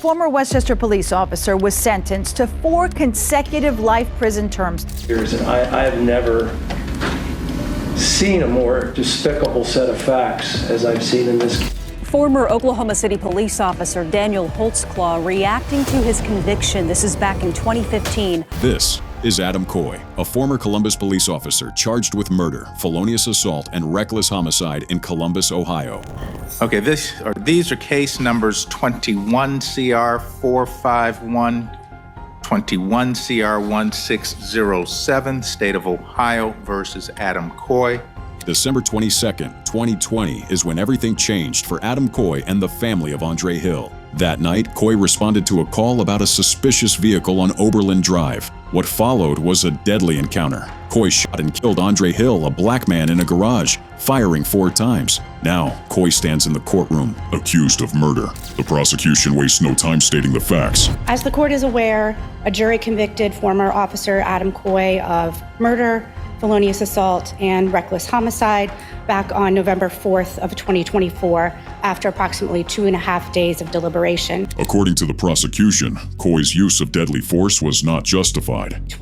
former Westchester police officer was sentenced to 4 consecutive life prison terms. I have never seen a more despicable set of facts as I've seen in this case. Former Oklahoma City police officer Daniel Holtzclaw reacting to his conviction. This is back in 2015. This is Adam Coy, a former Columbus police officer charged with murder, felonious assault, and reckless homicide in Columbus, Ohio. Okay, these are case numbers 21 CR 451, 21 CR 1607, State of Ohio versus Adam Coy. December 22nd, 2020 is when everything changed for Adam Coy and the family of Andre Hill. That night, Coy responded to a call about a suspicious vehicle on Oberlin Drive. What followed was a deadly encounter. Coy shot and killed Andre Hill, a black man in a garage, firing 4 times. Now, Coy stands in the courtroom, accused of murder. The prosecution wastes no time stating the facts. As the court is aware, a jury convicted former officer Adam Coy of murder, felonious assault, and reckless homicide back on November 4th of 2024 after approximately 2.5 days of deliberation. According to the prosecution, Coy's use of deadly force was not justified.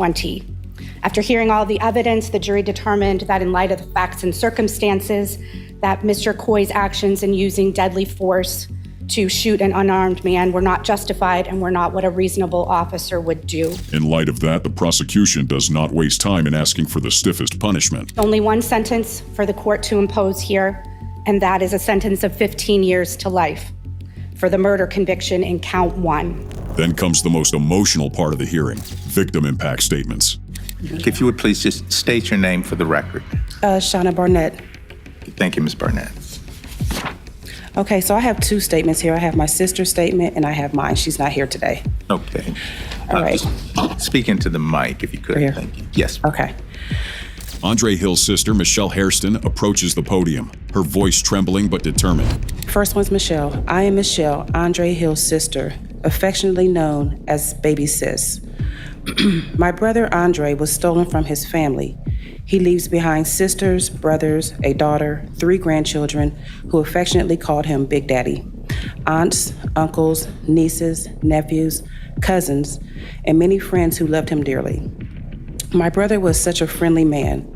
After hearing all the evidence, the jury determined that in light of the facts and circumstances, that Mr. Coy's actions in using deadly force to shoot an unarmed man were not justified and were not what a reasonable officer would do. In light of that, the prosecution does not waste time in asking for the stiffest punishment. Only one sentence for the court to impose here, and that is a sentence of 15 years to life for the murder conviction in count 1. Then comes the most emotional part of the hearing, victim impact statements. If you would please just state your name for the record. Shauna Barnett. Thank you, Ms. Barnett. Okay, so I have 2 statements here. I have my sister's statement and I have mine. She's not here today. Okay. All right. Speak into the mic if you could. Here. Thank you. Yes. Okay. Andre Hill's sister, Michelle Hairston, approaches the podium, her voice trembling but determined. First one's Michelle. I am Michelle, Andre Hill's sister, affectionately known as Baby Sis. My brother Andre was stolen from his family. He leaves behind sisters, brothers, a daughter, 3 grandchildren who affectionately called him Big Daddy, aunts, uncles, nieces, nephews, cousins, and many friends who loved him dearly. My brother was such a friendly man.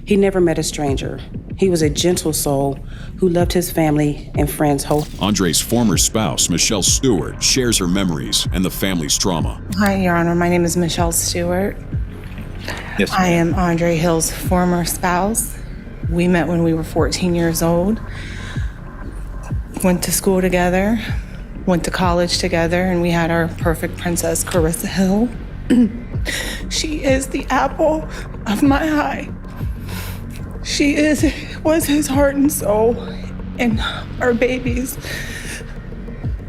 He never met a stranger. He was a gentle soul who loved his family and friends wholeheartedly. Andre's former spouse, Michelle Stewart, shares her memories and the family's trauma. Hi, Your Honor. My name is Michelle Stewart. Yes, I am Andre Hill's former spouse. We met when we were 14 years old. Went to school together, went to college together, and we had our perfect princess, Carissa Hill. She is the apple of my eye. She was his heart and soul, and our babies.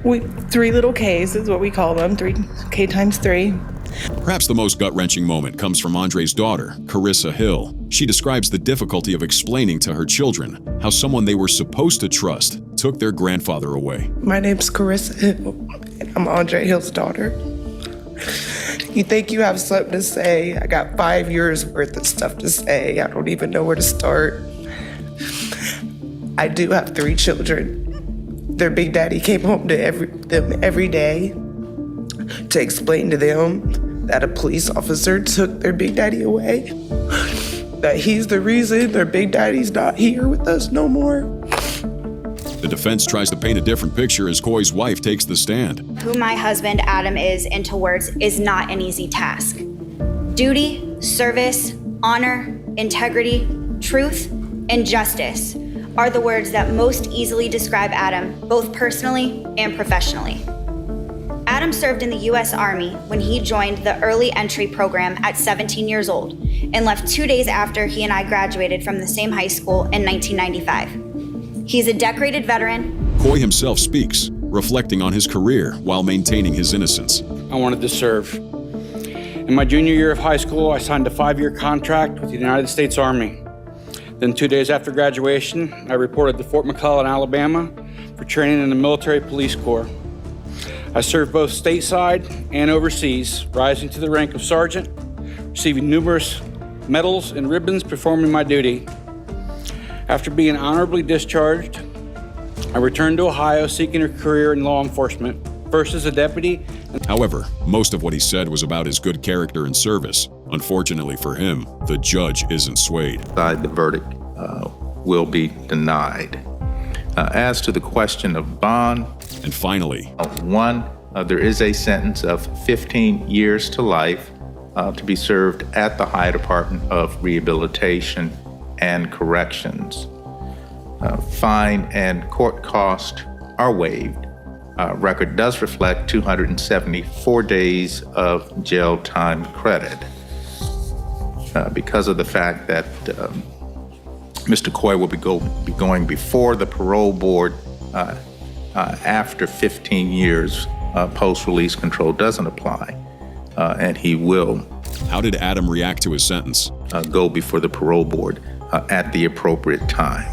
3 little Ks is what we call them, 3K times 3. Perhaps the most gut-wrenching moment comes from Andre's daughter, Carissa Hill. She describes the difficulty of explaining to her children how someone they were supposed to trust took their grandfather away. My name's Carissa Hill, and I'm Andre Hill's daughter. You think you have something to say? I got 5 years worth of stuff to say. I don't even know where to start. I do have 3 children. Their big daddy came home to them every day to explain to them that a police officer took their big daddy away, that he's the reason their big daddy's not here with us no more. The defense tries to paint a different picture as Coy's wife takes the stand. Who my husband Adam is into words is not an easy task. Duty, service, honor, integrity, truth, and justice are the words that most easily describe Adam, both personally and professionally. Adam served in the U.S. Army when he joined the early entry program at 17 years old and left 2 days after he and I graduated from the same high school in 1995. He's a decorated veteran. Coy himself speaks, reflecting on his career while maintaining his innocence. I wanted to serve. In my junior year of high school, I signed a 5-year contract with the United States Army. Then 2 days after graduation, I reported to Fort McClellan, Alabama for training in the Military Police Corps. I served both stateside and overseas, rising to the rank of sergeant, receiving numerous medals and ribbons performing my duty. After being honorably discharged, I returned to Ohio seeking a career in law enforcement. first as a deputy. However, most of what he said was about his good character and service. Unfortunately for him, the judge isn't swayed. The verdict will be denied. As to the question of bond, And finally, one, there is a sentence of 15 years to life to be served at the Ohio Department of Rehabilitation and Corrections. Fine and court costs are waived. Record does reflect 274 days of jail time credit. Because of the fact that Mr. Coy will be going before the parole board after 15 years, post-release control doesn't apply, and he will. How did Adam react to his sentence? Go before the parole board at the appropriate time.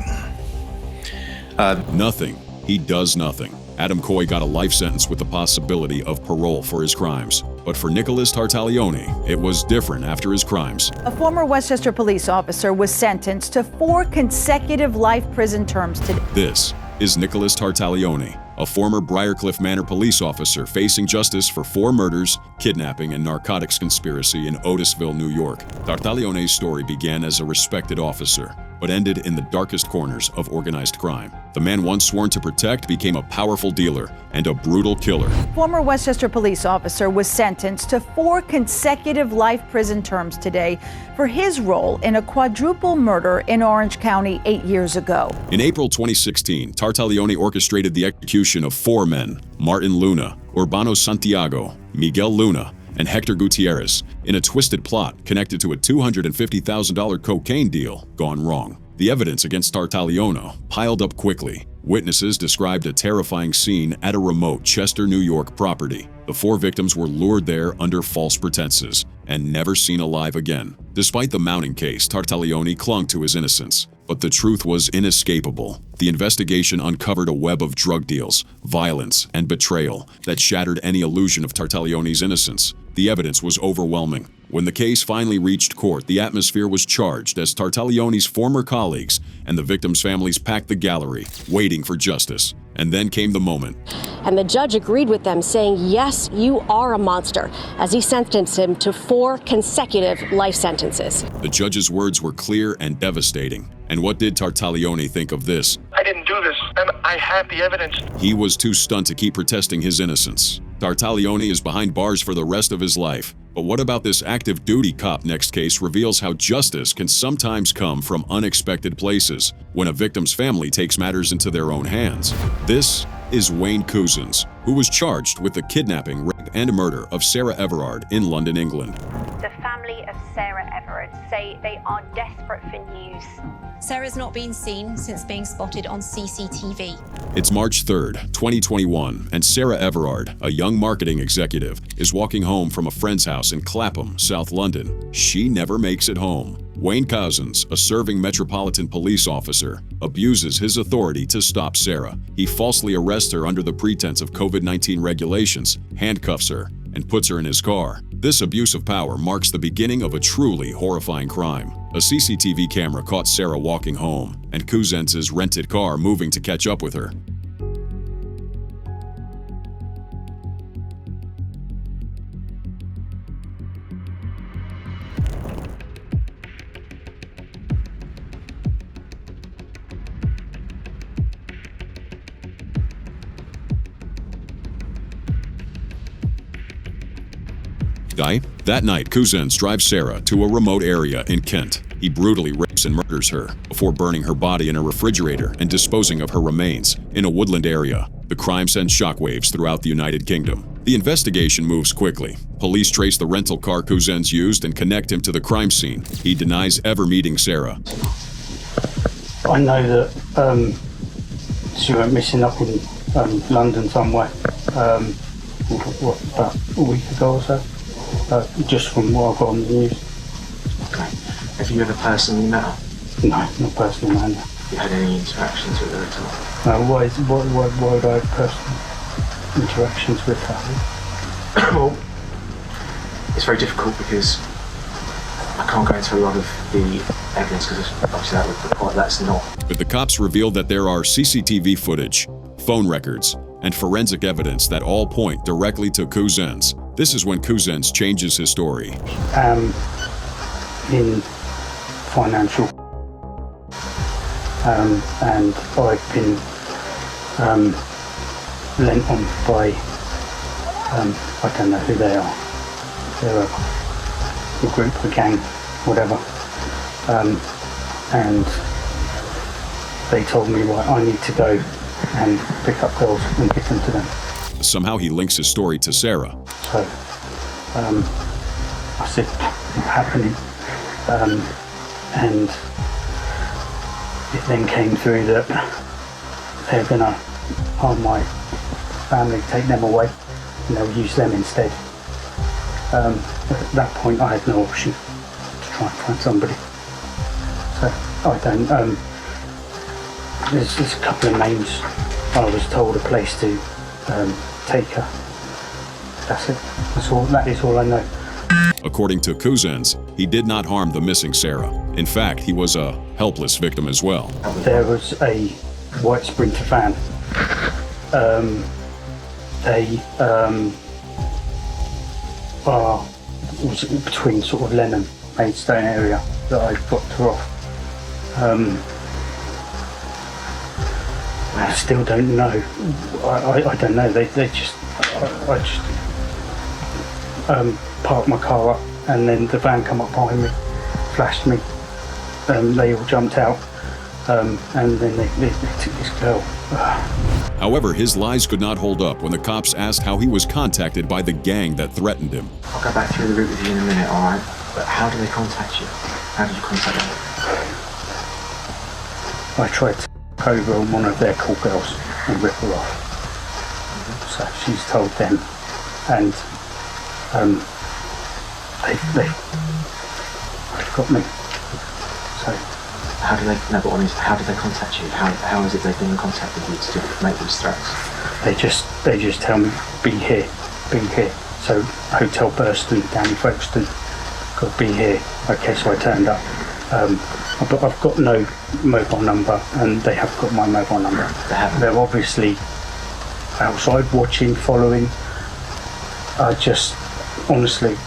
Nothing. He does nothing. Adam Coy got a life sentence with the possibility of parole for his crimes. But for Nicholas Tartaglione, it was different after his crimes. A former Westchester police officer was sentenced to 4 consecutive life prison terms today. This is Nicholas Tartaglione, a former Briarcliff Manor police officer facing justice for 4 murders, kidnapping, and narcotics conspiracy in Otisville, New York. Tartaglione's story began as a respected officer, but ended in the darkest corners of organized crime. The man once sworn to protect became a powerful dealer and a brutal killer. Former Westchester police officer was sentenced to 4 consecutive life prison terms today for his role in a quadruple murder in Orange County 8 years ago. In April 2016, Tartaglione orchestrated the execution of 4 men: Martin Luna, Urbano Santiago, Miguel Luna, and Hector Gutierrez, in a twisted plot connected to a $250,000 cocaine deal gone wrong. The evidence against Tartaglione piled up quickly. Witnesses described a terrifying scene at a remote Chester, New York property. The 4 victims were lured there under false pretenses and never seen alive again. Despite the mounting case, Tartaglione clung to his innocence. But the truth was inescapable. The investigation uncovered a web of drug deals, violence, and betrayal that shattered any illusion of Tartaglione's innocence. The evidence was overwhelming. When the case finally reached court, the atmosphere was charged as Tartaglione's former colleagues and the victims' families packed the gallery, waiting for justice. And then came the moment. And the judge agreed with them, saying, yes, you are a monster, as he sentenced him to 4 consecutive life sentences. The judge's words were clear and devastating. And what did Tartaglione think of this? I didn't do this, and I have the evidence. He was too stunned to keep protesting his innocence. Tartaglione is behind bars for the rest of his life. But what about this active duty cop next case reveals how justice can sometimes come from unexpected places when a victim's family takes matters into their own hands. This is Wayne Couzens, who was charged with the kidnapping, rape, and murder of Sarah Everard in London, England. The family of Sarah Everard say they are desperate for news. Sarah's not been seen since being spotted on CCTV. It's March 3rd, 2021, and Sarah Everard, a young marketing executive, is walking home from a friend's house in Clapham, South London. She never makes it home. Wayne Couzens, a serving Metropolitan Police officer, abuses his authority to stop Sarah. He falsely arrests her under the pretense of COVID-19 regulations, handcuffs her, and puts her in his car. This abuse of power marks the beginning of a truly horrifying crime. A CCTV camera caught Sarah walking home, and Couzens' rented car moving to catch up with her. That night, Couzens drives Sarah to a remote area in Kent. He brutally rapes and murders her before burning her body in a refrigerator and disposing of her remains in a woodland area. The crime sends shockwaves throughout the United Kingdom. The investigation moves quickly. Police trace the rental car Couzens used and connect him to the crime scene. He denies ever meeting Sarah. I know that she went missing up in London somewhere about a week ago or so. Just from what I've got on the news. Okay. Have you ever personally met her? No, not personally met her. Have you had any interactions with her at all? No, why would I have personal interactions with her? Well, it's very difficult because I can't go into a lot of the evidence because obviously that would require that's not. But the cops revealed that there are CCTV footage, phone records, and forensic evidence that all point directly to Couzens. This is when Couzens changes his story. In financial, and I've been lent on by, I don't know who they are. They're a group, a gang, whatever. And they told me, right, I need to go and pick up girls and give them to them. Somehow he links his story to Sarah. So I said, what's happening? And it then came through that they're going to harm my family, take them away, and they'll use them instead. At that point, I had no option to try and find somebody. So I don't. There's a couple of names. I was told a place to take her. That's it. That is all I know. According to Couzens, he did not harm the missing Sarah. In fact, he was a helpless victim as well. There was a white Sprinter van. They was between sort of Lenham, Maidstone area that I dropped her off. I still don't know. I don't know. I just parked my car up, and then the van come up behind me, flashed me. They all jumped out, and then they took this girl. However, his lies could not hold up when the cops asked how he was contacted by the gang that threatened him. I'll go back through the route with you in a minute, alright? But how do they contact you? How did you contact them? I tried to go over on one of their call girls and rip her off. So she's told them, and they've got me. So how do they contact you? How is it they've been in contact with you to make these threats? They just tell me, be here. So Hotel Burston down in Folkestone, got to be here. Okay, so I turned up. But I've got no mobile number, and they have got my mobile number. They're obviously outside watching, following. Honestly.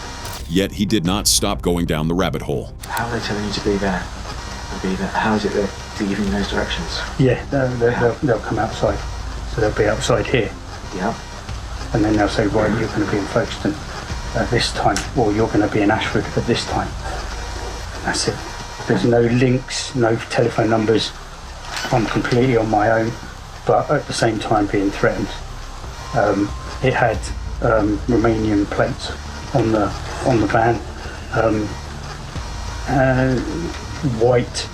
Yet he did not stop going down the rabbit hole. How are they telling you to be there? How is it they're giving you those directions? Yeah, they'll come outside. So they'll be outside here. Yeah. And then they'll say, right, you're going to be in Folkestone at this time, or you're going to be in Ashford at this time. And that's it. There's no links, no telephone numbers. I'm completely on my own, but at the same time being threatened. It had Romanian plates on the van, white,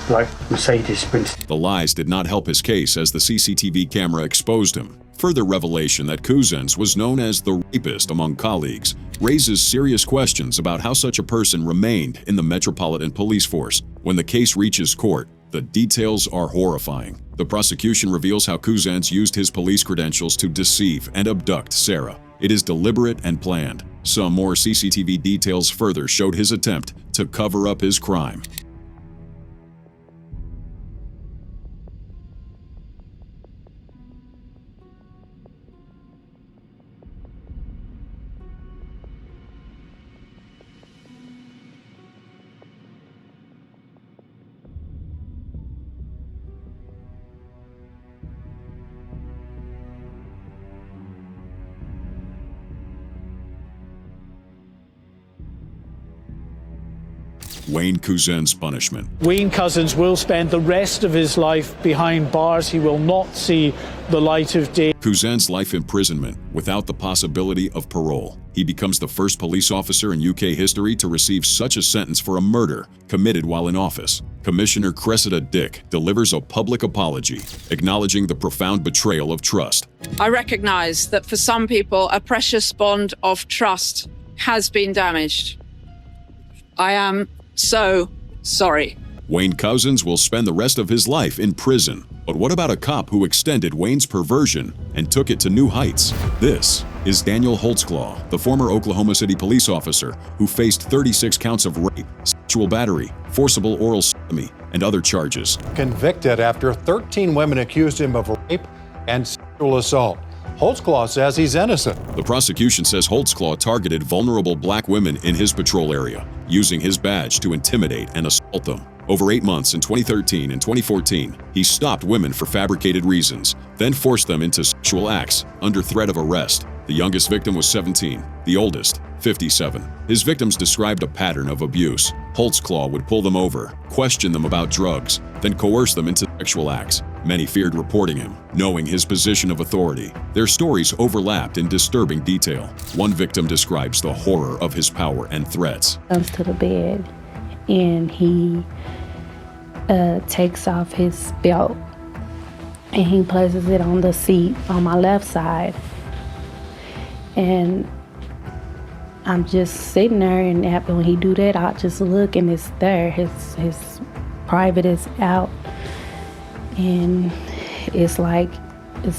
like Mercedes Sprinter. The lies did not help his case as the CCTV camera exposed him. Further revelation that Couzens was known as the rapist among colleagues raises serious questions about how such a person remained in the Metropolitan Police Force. When the case reaches court, the details are horrifying. The prosecution reveals how Couzens used his police credentials to deceive and abduct Sarah. It is deliberate and planned. Some more CCTV details further showed his attempt to cover up his crime. Wayne Couzens' punishment. Wayne Couzens will spend the rest of his life behind bars. He will not see the light of day. Couzens' life imprisonment without the possibility of parole. He becomes the first police officer in UK history to receive such a sentence for a murder committed while in office. Commissioner Cressida Dick delivers a public apology, acknowledging the profound betrayal of trust. I recognise that for some people, a precious bond of trust has been damaged. I am so sorry. Wayne Couzens will spend the rest of his life in prison. But what about a cop who extended Wayne's perversion and took it to new heights? This is Daniel Holtzclaw, the former Oklahoma City police officer who faced 36 counts of rape, sexual battery, forcible oral sodomy, and other charges. Convicted after 13 women accused him of rape, and sexual assault. Holtzclaw says he's innocent. The prosecution says Holtzclaw targeted vulnerable black women in his patrol area, using his badge to intimidate and assault them. Over 8 months in 2013 and 2014, he stopped women for fabricated reasons, then forced them into sexual acts under threat of arrest. The youngest victim was 17, the oldest, 57. His victims described a pattern of abuse. Holtzclaw would pull them over, question them about drugs, then coerce them into sexual acts. Many feared reporting him, knowing his position of authority. Their stories overlapped in disturbing detail. One victim describes the horror of his power and threats. Comes to the bed and he takes off his belt and he places it on the seat on my left side. And I'm just sitting there, and when he do that, I'll just look and it's there. His private is out. And it's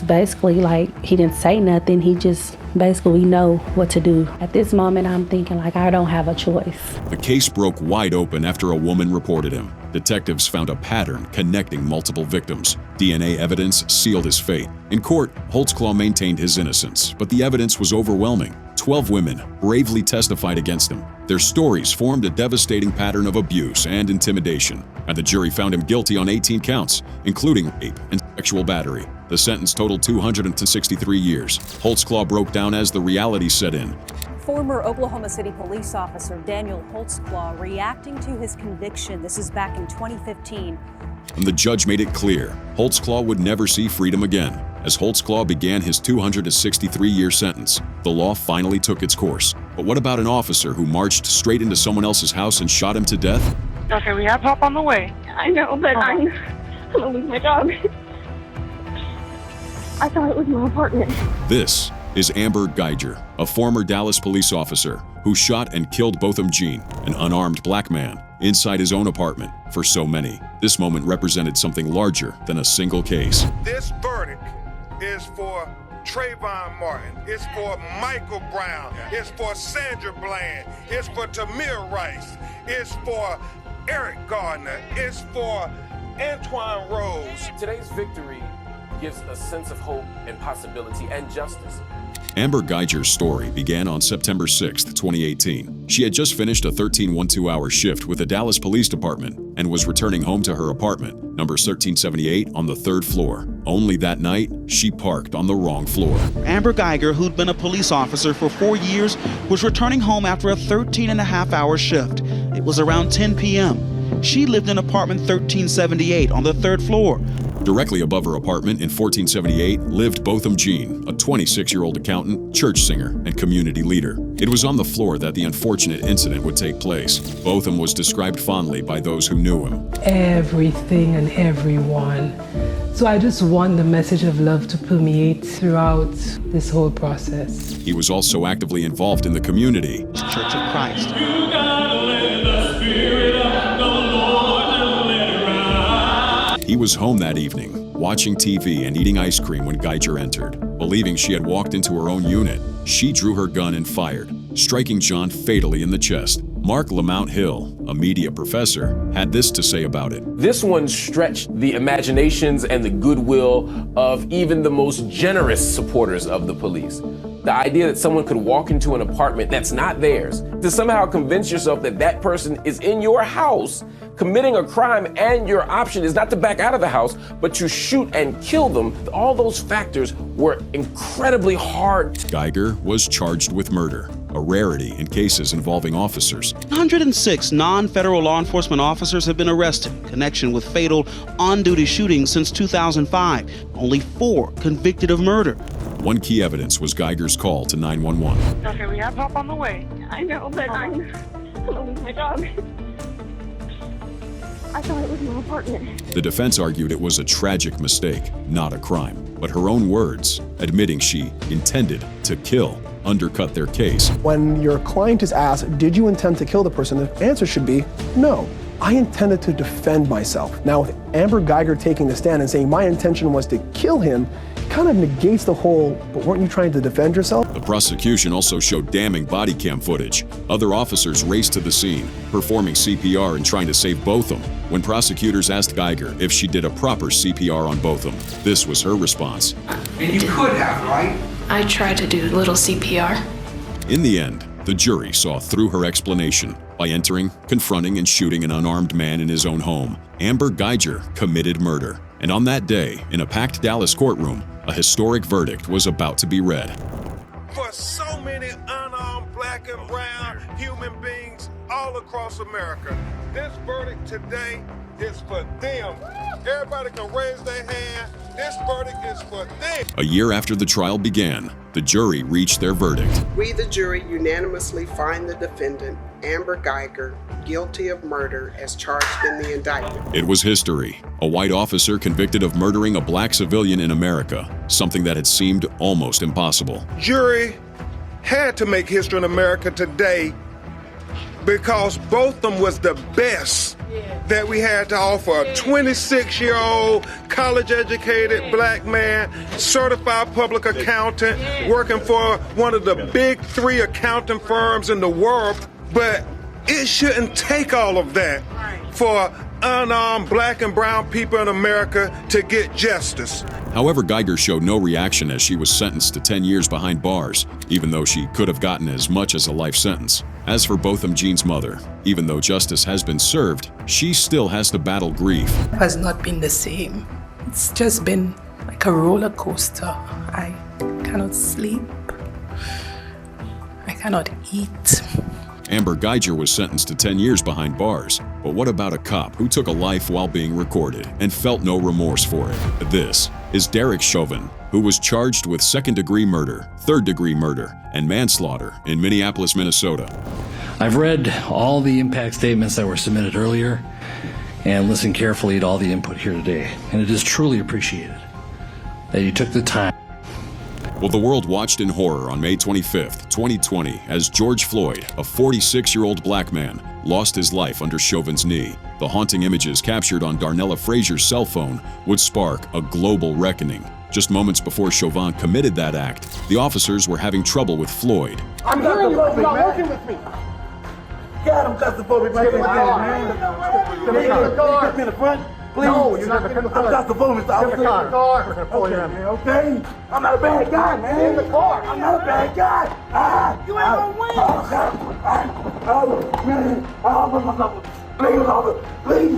basically like he didn't say nothing. He just basically know what to do. At this moment, I'm thinking like I don't have a choice. The case broke wide open after a woman reported him. Detectives found a pattern connecting multiple victims. DNA evidence sealed his fate. In court, Holtzclaw maintained his innocence, but the evidence was overwhelming. 12 women bravely testified against him. Their stories formed a devastating pattern of abuse and intimidation, and the jury found him guilty on 18 counts, including rape and sexual battery. The sentence totaled 263 years. Holtzclaw broke down as the reality set in. Former Oklahoma City police officer Daniel Holtzclaw reacting to his conviction. This is back in 2015. And the judge made it clear Holtzclaw would never see freedom again. As Holtzclaw began his 263-year sentence, the law finally took its course. But what about an officer who marched straight into someone else's house and shot him to death? Okay, we have help on the way. I know, but I'm gonna lose my job. I thought it was my apartment. This is Amber Guyger, a former Dallas police officer who shot and killed Botham Jean, an unarmed black man, inside his own apartment for so many. This moment represented something larger than a single case. This verdict is for Trayvon Martin. It's for Michael Brown. It's for Sandra Bland. It's for Tamir Rice. It's for Eric Gardner. It's for Antoine Rose. Today's victory gives a sense of hope and possibility and justice. Amber Guyger's story began on September 6, 2018. She had just finished a 13-12-hour shift with the Dallas Police Department and was returning home to her apartment, number 1378 on the 3rd floor. Only that night, she parked on the wrong floor. Amber Guyger, who'd been a police officer for 4 years, was returning home after a 13-and-a-half-hour shift. It was around 10 p.m. She lived in apartment 1378 on the 3rd floor. Directly above her apartment in 1478 lived Botham Jean, a 26-year-old accountant, church singer, and community leader. It was on the floor that the unfortunate incident would take place. Botham was described fondly by those who knew him. Everything and everyone. So I just want the message of love to permeate throughout this whole process. He was also actively involved in the community. Church of Christ. He was home that evening, watching TV and eating ice cream when Guyger entered. Believing she had walked into her own unit, she drew her gun and fired, striking John fatally in the chest. Mark Lamount Hill, a media professor, had this to say about it. This one stretched the imaginations and the goodwill of even the most generous supporters of the police. The idea that someone could walk into an apartment that's not theirs, to somehow convince yourself that that person is in your house committing a crime, and your option is not to back out of the house, but to shoot and kill them. All those factors were incredibly hard. Guyger was charged with murder, a rarity in cases involving officers. 106 non-federal law enforcement officers have been arrested in connection with fatal on-duty shootings since 2005. Only 4 convicted of murder. One key evidence was Guyger's call to 911. Okay, we have help on the way. I know, but I'm gonna lose my job. I thought it was my apartment. The defense argued it was a tragic mistake, not a crime. But her own words, admitting she intended to kill, undercut their case. When your client is asked, did you intend to kill the person, the answer should be, no. I intended to defend myself. Now, with Amber Guyger taking the stand and saying my intention was to kill him, kind of negates the whole, but weren't you trying to defend yourself? The prosecution also showed damning body cam footage. Other officers raced to the scene, performing CPR and trying to save Botham. When prosecutors asked Guyger if she did a proper CPR on Botham, this was her response. And you could have, right? I tried to do a little CPR. In the end, the jury saw through her explanation. By entering, confronting, and shooting an unarmed man in his own home, Amber Guyger committed murder. And on that day, in a packed Dallas courtroom, a historic verdict was about to be read. For so many unarmed black and brown human beings all across America, this verdict today is for them. Everybody can raise their hand. This verdict is for them. A year after the trial began, the jury reached their verdict. We, the jury, unanimously find the defendant, Amber Guyger, guilty of murder as charged in the indictment. It was history. A white officer convicted of murdering a black civilian in America, something that had seemed almost impossible. Jury had to make history in America today because Botham was the best that we had to offer. A 26-year-old, college-educated black man, certified public accountant, working for one of the big 3 accounting firms in the world. But it shouldn't take all of that for unarmed black and brown people in America to get justice. However, Guyger showed no reaction as she was sentenced to 10 years behind bars, even though she could have gotten as much as a life sentence. As for Botham Jean's mother, even though justice has been served, she still has to battle grief. It has not been the same. It's just been like a roller coaster. I cannot sleep. I cannot eat. Amber Guyger was sentenced to 10 years behind bars. But what about a cop who took a life while being recorded and felt no remorse for it? This is Derek Chauvin, who was charged with second-degree murder, third-degree murder, and manslaughter in Minneapolis, Minnesota. I've read all the impact statements that were submitted earlier and listened carefully to all the input here today. And it is truly appreciated that you took the time. Well, the world watched in horror on May 25th, 2020, as George Floyd, a 46-year-old black man, lost his life under Chauvin's knee. The haunting images captured on Darnella Frazier's cell phone would spark a global reckoning. Just moments before Chauvin committed that act, the officers were having trouble with Floyd. I'm hearing you. You're not working with me. God, I'm claustrophobic right there, man. Get in the car. Get me in the front. Please. No, you're not going to I'm claustrophobic. I'm in the car. We're going to pull you in. Okay. I'm not a bad guy, man. Get in the car. I'm not a bad guy. You ain't going to win. Oh, man. Please, officer. Please.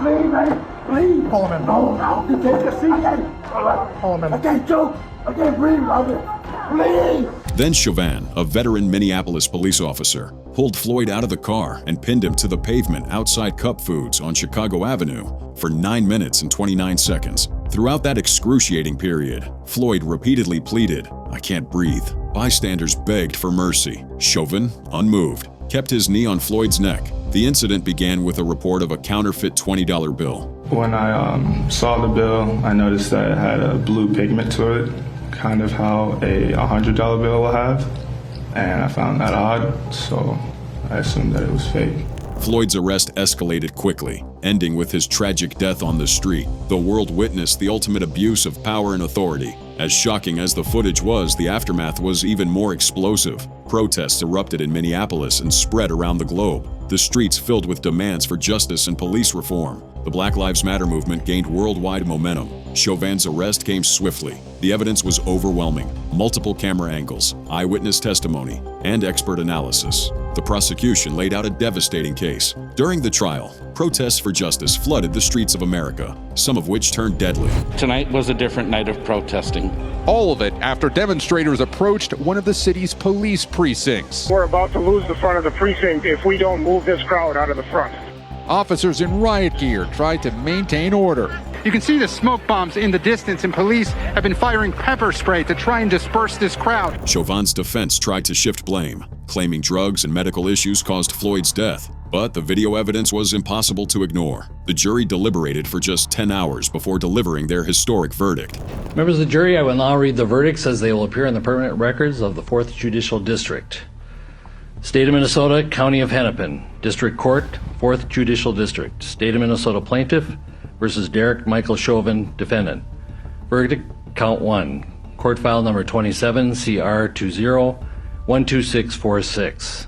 Please, man. Please. Pull him in. No. You take a seat. Pull him in. I can't choke. I can't breathe, officer. Please. Then Chauvin, a veteran Minneapolis police officer, pulled Floyd out of the car and pinned him to the pavement outside Cup Foods on Chicago Avenue for 9 minutes and 29 seconds. Throughout that excruciating period, Floyd repeatedly pleaded, "I can't breathe." Bystanders begged for mercy. Chauvin, unmoved, kept his knee on Floyd's neck. The incident began with a report of a counterfeit $20 bill. When I saw the bill, I noticed that it had a blue pigment to it, kind of how a $100 bill will have, and I found that odd, so I assumed that it was fake. Floyd's arrest escalated quickly, ending with his tragic death on the street. The world witnessed the ultimate abuse of power and authority. As shocking as the footage was, the aftermath was even more explosive. Protests erupted in Minneapolis and spread around the globe. The streets filled with demands for justice and police reform. The Black Lives Matter movement gained worldwide momentum. Chauvin's arrest came swiftly. The evidence was overwhelming. Multiple camera angles, eyewitness testimony, and expert analysis. The prosecution laid out a devastating case. During the trial, protests for justice flooded the streets of America, some of which turned deadly. Tonight was a different night of protesting. All of it after demonstrators approached one of the city's police precincts. We're about to lose the front of the precinct if we don't move this crowd out of the front. Officers in riot gear tried to maintain order. You can see the smoke bombs in the distance, and police have been firing pepper spray to try and disperse this crowd. Chauvin's defense tried to shift blame, claiming drugs and medical issues caused Floyd's death. But the video evidence was impossible to ignore. The jury deliberated for just 10 hours before delivering their historic verdict. Members of the jury, I will now read the verdicts as they will appear in the permanent records of the 4th Judicial District. State of Minnesota, County of Hennepin, District Court, 4th Judicial District. State of Minnesota Plaintiff versus Derek Michael Chauvin, Defendant. Verdict, count 1. Court file number 27, CR 20-12646.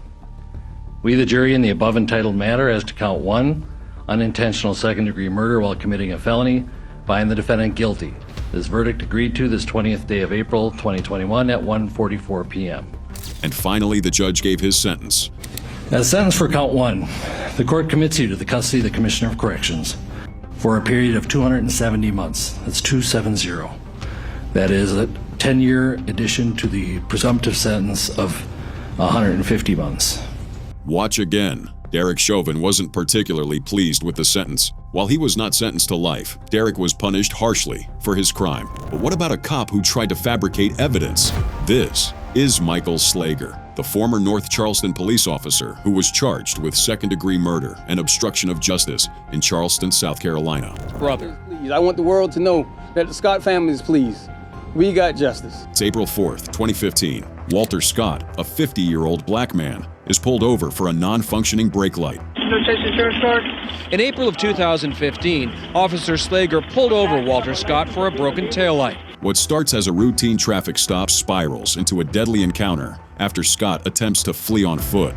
We, the jury, in the above entitled matter as to count 1, unintentional second-degree murder while committing a felony, find the defendant guilty. This verdict agreed to this 20th day of April 2021 at 1:44 p.m. And finally, the judge gave his sentence. As sentence for count 1, the court commits you to the custody of the Commissioner of Corrections for a period of 270 months. That's 270. That is a 10-year addition to the presumptive sentence of 150 months. Watch again. Derek Chauvin wasn't particularly pleased with the sentence. While he was not sentenced to life, Derek was punished harshly for his crime. But what about a cop who tried to fabricate evidence? This is Michael Slager, the former North Charleston police officer who was charged with second-degree murder and obstruction of justice in Charleston, South Carolina. Brother, please, I want the world to know that the Scott family is pleased. We got justice. It's April 4th, 2015. Walter Scott, a 50-year-old black man, is pulled over for a non-functioning brake light. In April of 2015, Officer Slager pulled over Walter Scott for a broken taillight. What starts as a routine traffic stop spirals into a deadly encounter after Scott attempts to flee on foot.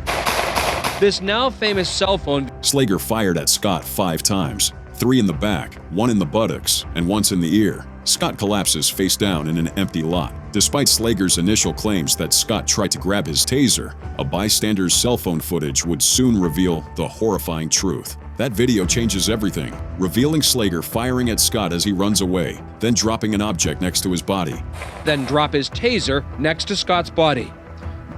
This now famous cell phone. Slager fired at Scott 5 times, 3 in the back, 1 in the buttocks, and once in the ear. Scott collapses face down in an empty lot. Despite Slager's initial claims that Scott tried to grab his taser, a bystander's cell phone footage would soon reveal the horrifying truth. That video changes everything, revealing Slager firing at Scott as he runs away, then dropping an object next to his body. Then drop his taser next to Scott's body.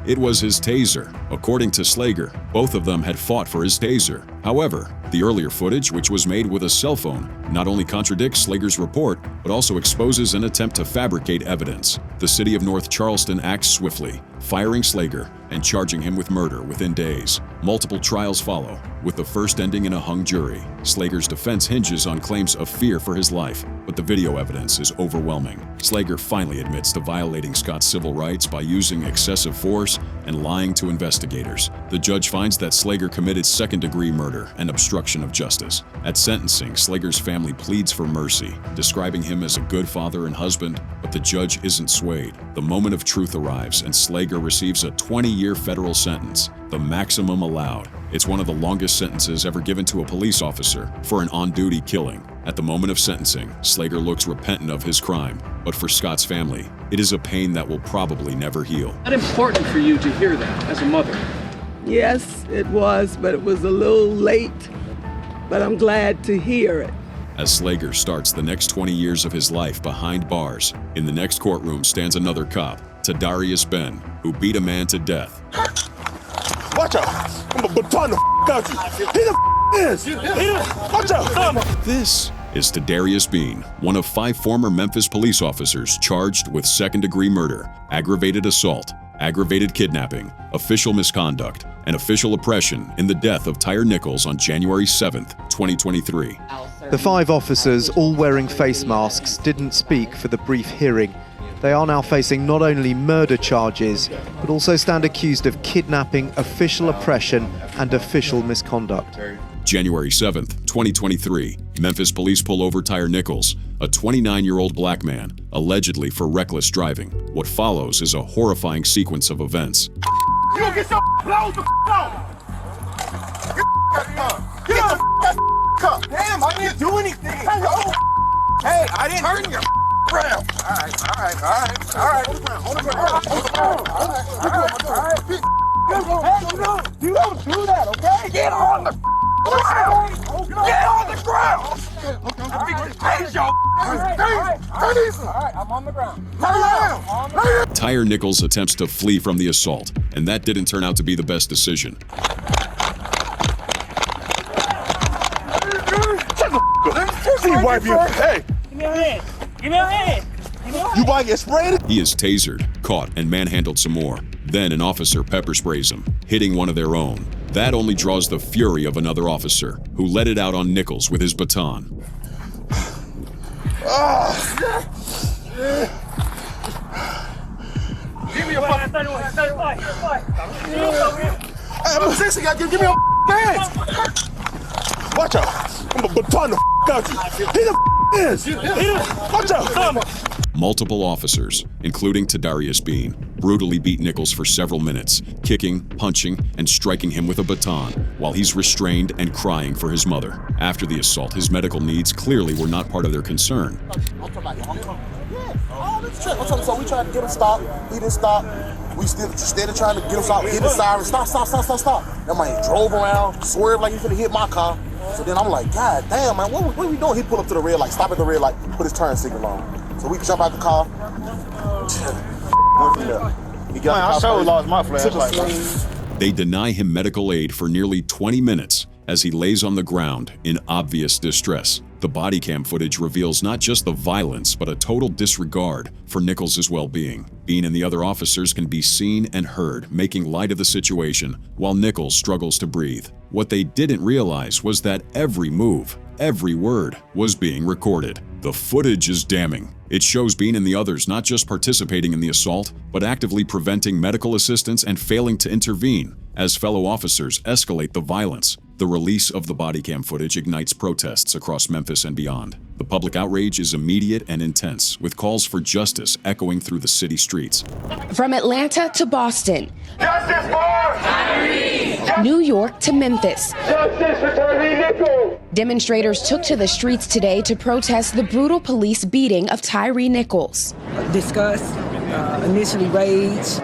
It was his taser. According to Slager, both of them had fought for his taser. However, the earlier footage, which was made with a cell phone, not only contradicts Slager's report, but also exposes an attempt to fabricate evidence. The city of North Charleston acts swiftly, firing Slager and charging him with murder within days. Multiple trials follow, with the first ending in a hung jury. Slager's defense hinges on claims of fear for his life, but the video evidence is overwhelming. Slager finally admits to violating Scott's civil rights by using excessive force and lying to investigators. The judge finds that Slager committed second-degree murder and obstruction of justice. At sentencing, Slager's family pleads for mercy, describing him as a good father and husband, but the judge isn't swayed. The moment of truth arrives, and Slager receives a 20-year federal sentence, the maximum allowed. It's one of the longest sentences ever given to a police officer for an on-duty killing. At the moment of sentencing, Slager looks repentant of his crime, but for Scott's family, it is a pain that will probably never heal. It's important for you to hear that as a mother. Yes, it was, but it was a little late, but I'm glad to hear it. As Slager starts the next 20 years of his life behind bars, in the next courtroom stands another cop, Tadarius Ben, who beat a man to death. Watch out! I'm gonna baton the out you. He the is. Watch out! This is Tadarius Bean, one of 5 former Memphis police officers charged with second-degree murder, aggravated assault, aggravated kidnapping, official misconduct, and official oppression in the death of Tyre Nichols on January 7th, 2023. The 5 officers, all wearing face masks, didn't speak for the brief hearing. They are now facing not only murder charges, but also stand accused of kidnapping, official oppression, and official misconduct. January 7th, 2023, Memphis police pull over Tyre Nichols, a 29-year-old black man, allegedly for reckless driving. What follows is a horrifying sequence of events. You gonna get your blows the out! Get the cup! Damn, I didn't do anything! Hey, I didn't turn your around! Alright. Hold the ground. Hey, you don't do that, okay? Get on the ground! Get on the ground! Hey, y'all! Alright, I'm on the ground. Tyre Nichols attempts to flee from the assault, and that didn't turn out to be the best decision. Hey! Give me your hand! Give me your hand! You might get sprayed? He is tasered, caught, and manhandled some more. Then an officer pepper sprays him, hitting one of their own. That only draws the fury of another officer, who let it out on Nichols with his baton. Give me a fucking... I'm a 60, give me a hands! Watch out! I'm gonna baton the out you. He the Multiple officers, including Tadarius Bean, brutally beat Nichols for several minutes, kicking, punching, and striking him with a baton while he's restrained and crying for his mother. After the assault, his medical needs clearly were not part of their concern. So we tried to get him stopped. He didn't stop. We still trying to get him stopped. Hit the siren. Stop. That man drove around, swerved like he finna hit my car. So then I'm like, God damn, man, what are we doing? He pulled up to the red light, stop at the red light, put his turn signal on. So we jump out the car. He got I sure lost my flashlight. They deny him medical aid for nearly 20 minutes as he lays on the ground in obvious distress. The body cam footage reveals not just the violence, but a total disregard for Nichols' well-being. Bean and the other officers can be seen and heard making light of the situation while Nichols struggles to breathe. What they didn't realize was that every move, every word was being recorded. The footage is damning. It shows Bean and the others not just participating in the assault, but actively preventing medical assistance and failing to intervene as fellow officers escalate the violence. The release of the body cam footage ignites protests across Memphis and beyond. The public outrage is immediate and intense, with calls for justice echoing through the city streets. From Atlanta to Boston, Justice for Tyre! New York to Memphis, Justice for Jaylen Nichols! demonstrators took to the streets today to protest the brutal police beating of Tyre Nichols. Disgust, initially rage.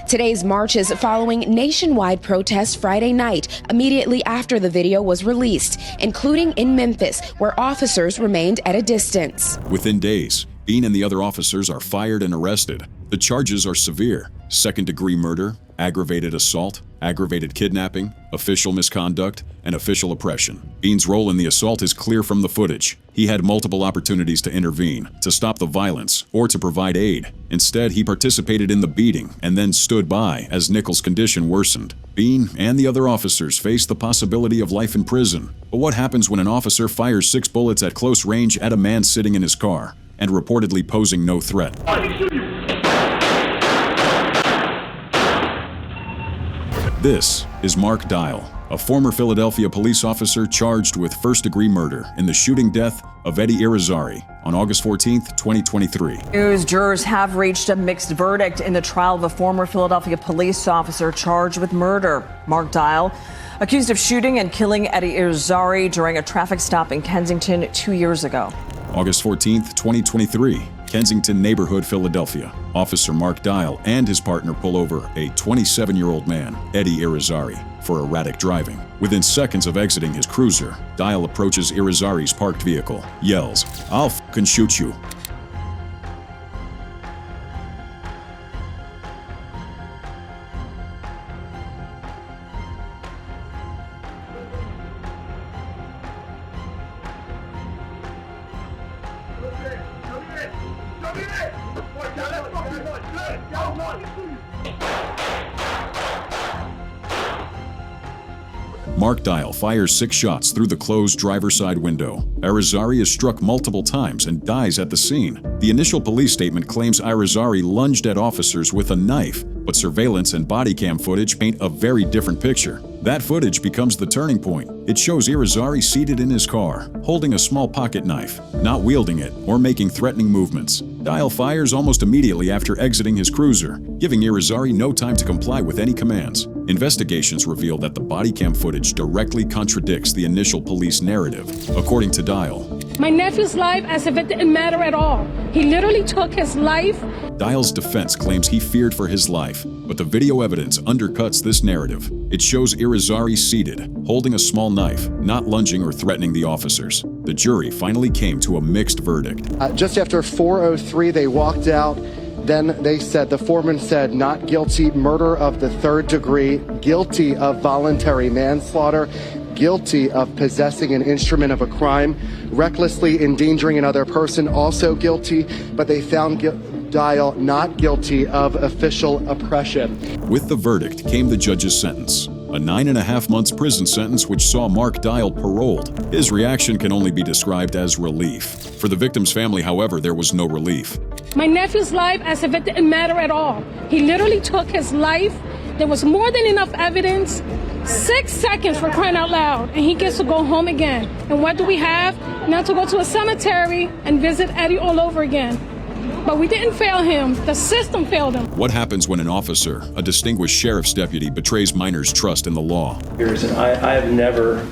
Today's march is following nationwide protests Friday night, immediately after the video was released, including in Memphis, where officers remained at a distance. Within days, Bean and the other officers are fired and arrested. The charges are severe: second-degree murder, aggravated assault, aggravated kidnapping, official misconduct, and official oppression. Bean's role in the assault is clear from the footage. He had multiple opportunities to intervene, to stop the violence, or to provide aid. Instead, he participated in the beating and then stood by as Nichols' condition worsened. Bean and the other officers faced the possibility of life in prison. But what happens when an officer fires 6 bullets at close range at a man sitting in his car and reportedly posing no threat? This is Mark Dial, a former Philadelphia police officer charged with first-degree murder in the shooting death of Eddie Irizarry on August 14, 2023. News jurors have reached a mixed verdict in the trial of a former Philadelphia police officer charged with murder. Mark Dial, accused of shooting and killing Eddie Irizarry during a traffic stop in Kensington 2 years ago. August 14, 2023. Kensington neighborhood, Philadelphia. Officer Mark Dial and his partner pull over a 27-year-old man, Eddie Irizarry, for erratic driving. Within seconds of exiting his cruiser, Dial approaches Irizarry's parked vehicle, yells, "I'll f***ing shoot you." Mark Dial fires 6 shots through the closed driver's side window. Irizarry is struck multiple times and dies at the scene. The initial police statement claims Irizarry lunged at officers with a knife, but surveillance and body cam footage paint a very different picture. That footage becomes the turning point. It shows Irizarry seated in his car, holding a small pocket knife, not wielding it or making threatening movements. Dial fires almost immediately after exiting his cruiser, giving Irizarry no time to comply with any commands. Investigations reveal that the body cam footage directly contradicts the initial police narrative. According to Dial, My nephew's life as if it didn't matter at all. He literally took his life. Dial's defense claims he feared for his life, but the video evidence undercuts this narrative. It shows Irizarry seated, holding a small knife, not lunging or threatening the officers. The jury finally came to a mixed verdict. Just after 4:03, they walked out. Then they said, the foreman said, not guilty, murder of the 3rd degree, guilty of voluntary manslaughter, guilty of possessing an instrument of a crime, recklessly endangering another person, also guilty, but they found Dial not guilty of official oppression. With the verdict came the judge's sentence, a 9.5 months prison sentence which saw Mark Dial paroled. His reaction can only be described as relief. For the victim's family, however, there was no relief. My nephew's life as if it didn't matter at all. He literally took his life. There was more than enough evidence 6 seconds for crying out loud, and he gets to go home again. And what do we have? Now to go to a cemetery and visit Eddie all over again. But we didn't fail him. The system failed him. What happens when an officer, a distinguished sheriff's deputy, betrays minors' trust in the law? I have never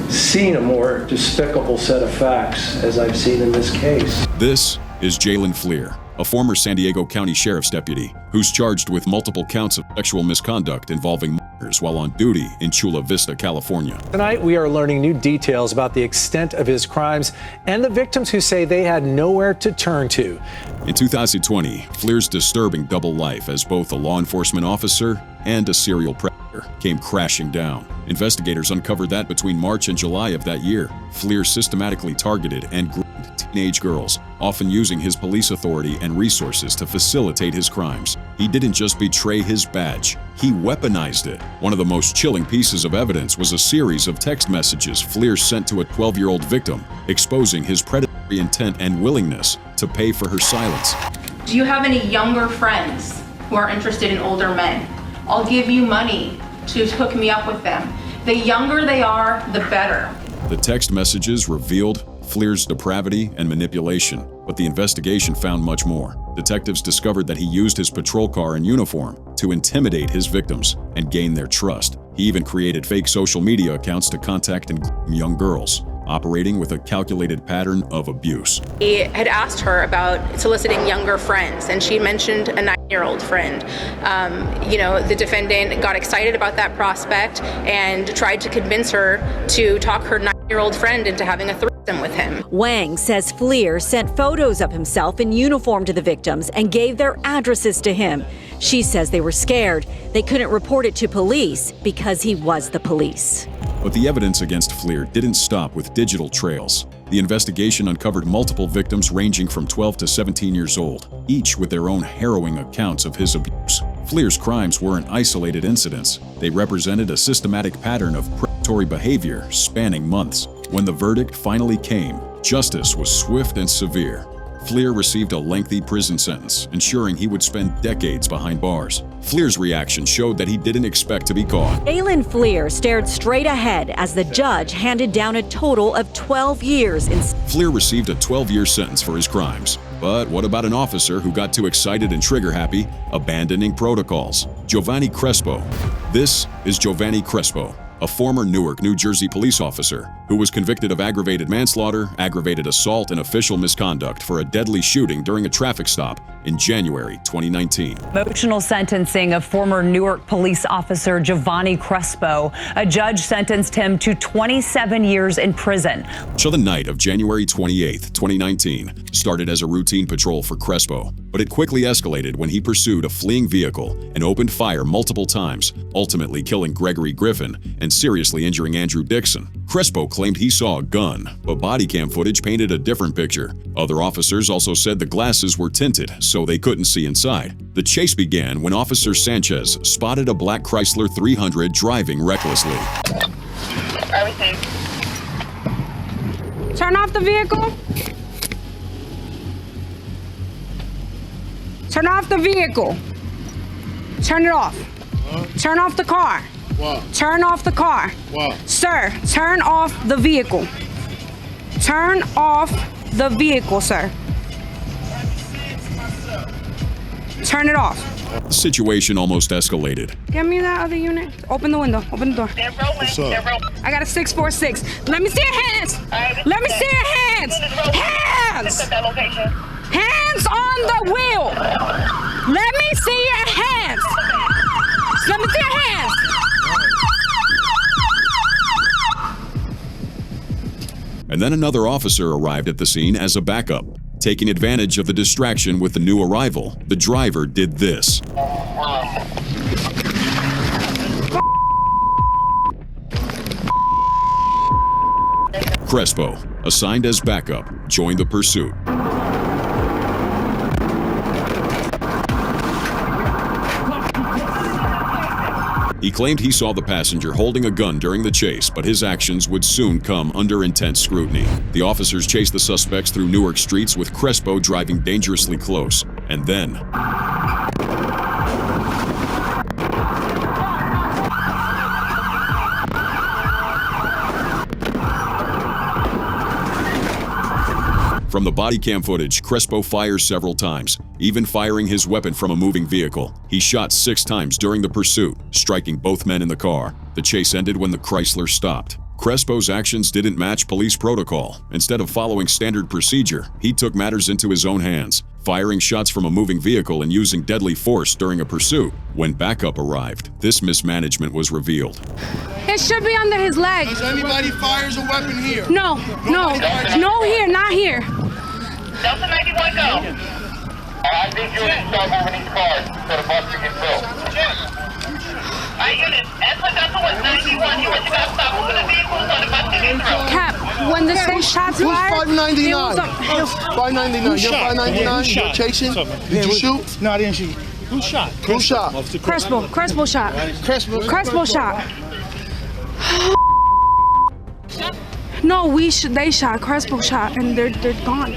seen a more despicable set of facts as I've seen in this case. This is Jaylen Fleer, a former San Diego County Sheriff's deputy who's charged with multiple counts of sexual misconduct involving minors while on duty in Chula Vista, California. Tonight, we are learning new details about the extent of his crimes and the victims who say they had nowhere to turn to. In 2020, Fleer's disturbing double life as both a law enforcement officer and a serial predator came crashing down. Investigators uncovered that between March and July of that year, Fleer systematically targeted and groomed teenage girls, often using his police authority and resources to facilitate his crimes. He didn't just betray his badge, he weaponized it. One of the most chilling pieces of evidence was a series of text messages Fleer sent to a 12-year-old victim, exposing his predatory intent and willingness to pay for her silence. Do you have any younger friends who are interested in older men? I'll give you money to hook me up with them. The younger they are, the better. The text messages revealed Fleer's depravity and manipulation, but the investigation found much more. Detectives discovered that he used his patrol car and uniform to intimidate his victims and gain their trust. He even created fake social media accounts to contact and groom young girls, operating with a calculated pattern of abuse. He had asked her about soliciting younger friends, and she mentioned a 9-year-old friend. The defendant got excited about that prospect and tried to convince her to talk her 9-year-old friend into having a threesome with him. Wang says Fleer sent photos of himself in uniform to the victims and gave their addresses to him. She says they were scared. They couldn't report it to police because he was the police. But the evidence against Fleer didn't stop with digital trails. The investigation uncovered multiple victims ranging from 12 to 17 years old, each with their own harrowing accounts of his abuse. Fleer's crimes weren't isolated incidents. They represented a systematic pattern of predatory behavior spanning months. When the verdict finally came, justice was swift and severe. Fleer received a lengthy prison sentence, ensuring he would spend decades behind bars. Fleer's reaction showed that he didn't expect to be caught. Jaylen Fleer stared straight ahead as the judge handed down a total of 12 years. Fleer received a 12-year sentence for his crimes. But what about an officer who got too excited and trigger-happy, abandoning protocols? Jovanny Crespo. This is Jovanny Crespo, a former Newark, New Jersey police officer who was convicted of aggravated manslaughter, aggravated assault, and official misconduct for a deadly shooting during a traffic stop in January 2019. Emotional sentencing of former Newark police officer Jovanny Crespo. A judge sentenced him to 27 years in prison. So the night of January 28, 2019 started as a routine patrol for Crespo, but it quickly escalated when he pursued a fleeing vehicle and opened fire multiple times, ultimately killing Gregory Griffin and seriously injuring Andrew Dixon. Crespo claimed he saw a gun, but body cam footage painted a different picture. Other officers also said the glasses were tinted, so they couldn't see inside. The chase began when Officer Sanchez spotted a black Chrysler 300 driving recklessly. Everything. Turn off the vehicle. Turn off the vehicle. Turn it off. Turn off the car. What? Turn off the car. What? Sir, turn off the vehicle. Turn off the vehicle, sir. Turn it off. The situation almost escalated. Get me that other unit. Open the window. Open the door. What's up? I got a 646. Let me see your hands. Let me see your hands. Hands. Hands on the wheel. Let me see your hands. Let me see your hands. And then another officer arrived at the scene as a backup. Taking advantage of the distraction with the new arrival, the driver did this. Crespo, assigned as backup, joined the pursuit. He claimed he saw the passenger holding a gun during the chase, but his actions would soon come under intense scrutiny. The officers chased the suspects through Newark streets with Crespo driving dangerously close. And then From the body cam footage, Crespo fires several times, even firing his weapon from a moving vehicle. He shot 6 times during the pursuit, striking both men in the car. The chase ended when the Chrysler stopped. Crespo's actions didn't match police protocol. Instead of following standard procedure, he took matters into his own hands, firing shots from a moving vehicle and using deadly force during a pursuit. When backup arrived, this mismanagement was revealed. It should be under his leg. Does anybody fires a weapon here? No, here, not here. Delta 91, go. I think you need to start moving these cars so the bus can fill. Alright, unit, as for Delta 191, you want you guys to stop moving the vehicles so the bus can get through. Cap, when the 6 shots fired, Who's 599? 599. You're 599. You're chasing. Did you shoot? No, I didn't shoot. Who shot? Who shot? Crespo shot. Crespo shot. No, they shot. Crespo shot, and they're gone.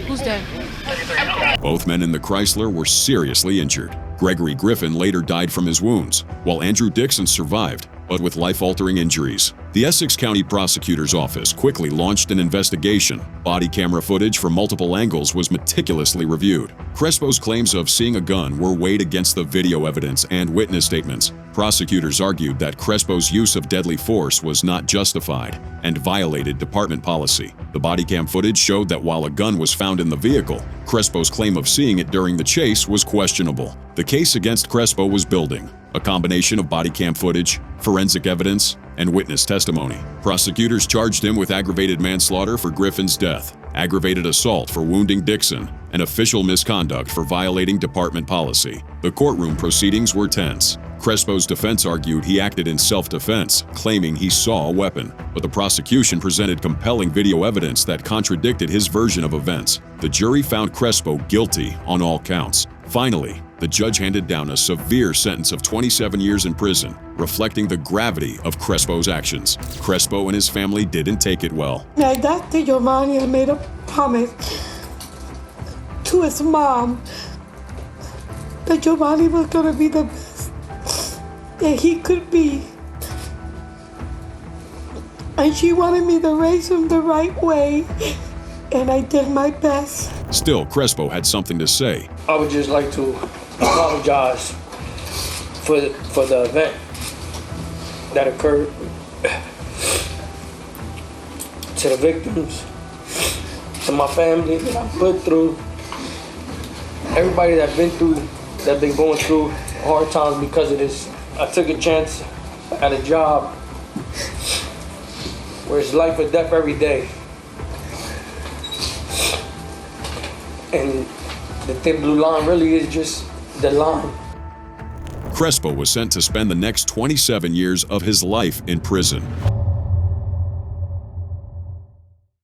Who's dead? Both men in the Chrysler were seriously injured. Gregory Griffin later died from his wounds, while Andrew Dixon survived, but with life-altering injuries. The Essex County Prosecutor's Office quickly launched an investigation. Body camera footage from multiple angles was meticulously reviewed. Crespo's claims of seeing a gun were weighed against the video evidence and witness statements. Prosecutors argued that Crespo's use of deadly force was not justified and violated department policy. The body cam footage showed that while a gun was found in the vehicle, Crespo's claim of seeing it during the chase was questionable. The case against Crespo was building. A combination of body cam footage, forensic evidence, and witness testimony. Prosecutors charged him with aggravated manslaughter for Griffin's death, aggravated assault for wounding Dixon, and official misconduct for violating department policy. The courtroom proceedings were tense. Crespo's defense argued he acted in self-defense, claiming he saw a weapon, but the prosecution presented compelling video evidence that contradicted his version of events. The jury found Crespo guilty on all counts. Finally, the judge handed down a severe sentence of 27 years in prison, reflecting the gravity of Crespo's actions. Crespo and his family didn't take it well. My Dr. Jovanny made a promise to his mom that Jovanny was going to be the best that he could be. And she wanted me to raise him the right way, and I did my best. Still, Crespo had something to say. I would just like to apologize for the event that occurred, to the victims, to my family that I put through, everybody that's been going through hard times because of this. I took a chance at a job where it's life or death every day. And the thin blue line really is just the line. Crespo was sent to spend the next 27 years of his life in prison.